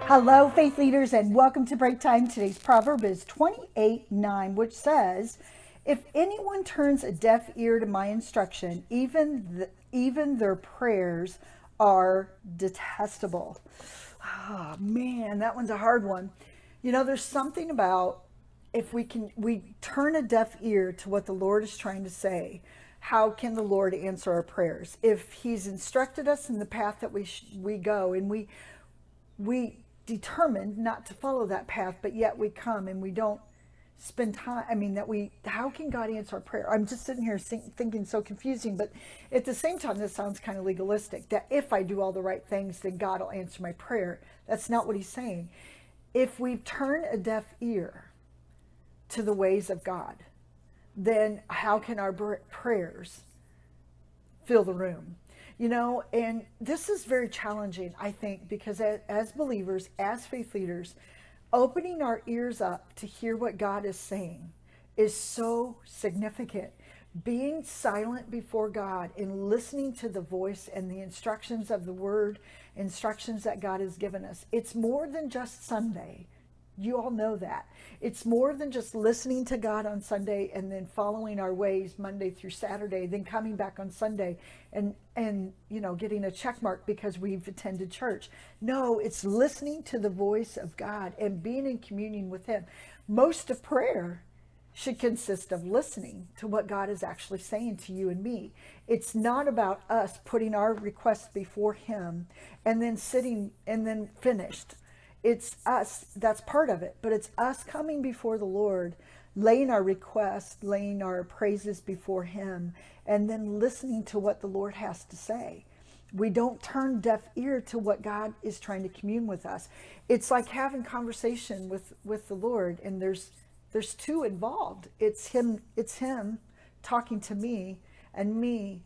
Hello, faith leaders, and welcome to Breaktime. Today's proverb is 28:9, which says, "If anyone turns a deaf ear to my instruction, even their prayers are detestable." Oh, man, that one's a hard one. You know, there's something about if we turn a deaf ear to what the Lord is trying to say. How can the Lord answer our prayers? If He's instructed us in the path that we go, and we determined not to follow that path, but yet we come and we don't spend time. How can God answer our prayer? I'm just sitting here thinking so confusing, but at the same time, this sounds kind of legalistic, that if I do all the right things, then God will answer my prayer. That's not what He's saying. If we turn a deaf ear to the ways of God, then how can our prayers fill the room? You know, and this is very challenging, I think, because as believers, as faith leaders, opening our ears up to hear what God is saying is so significant. Being silent before God and listening to the voice and the instructions of the word, instructions that God has given us. It's more than just Sunday. You all know that. It's more than just listening to God on Sunday and then following our ways Monday through Saturday, then coming back on Sunday and you know, getting a check mark because we've attended church. No, it's listening to the voice of God and being in communion with Him. Most of prayer should consist of listening to what God is actually saying to you and me. It's not about us putting our requests before Him and then sitting and then finished. It's us, that's part of it, but it's us coming before the Lord, laying our requests, laying our praises before Him, and then listening to what the Lord has to say. We don't turn deaf ear to what God is trying to commune with us. It's like having conversation with the Lord, and there's two involved. It's him talking to me, and me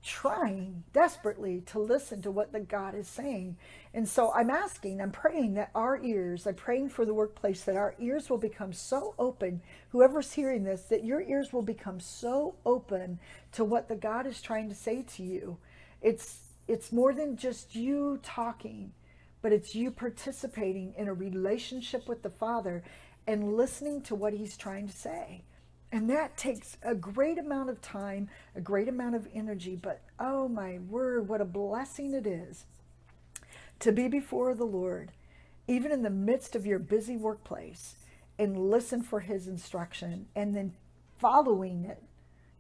trying desperately to listen to what the God is saying. And so I'm praying that I'm praying for the workplace, that our ears will become so open, whoever's hearing this, that your ears will become so open to what the God is trying to say to you. It's more than just you talking, but it's you participating in a relationship with the Father and listening to what He's trying to say. And that takes a great amount of time, a great amount of energy, but oh my word, what a blessing it is to be before the Lord, even in the midst of your busy workplace, and listen for His instruction and then following it,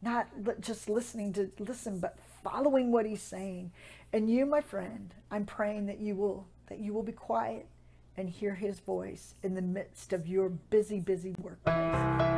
not just listening to listen, but following what He's saying. And you, my friend, I'm praying that you will be quiet and hear His voice in the midst of your busy workplace.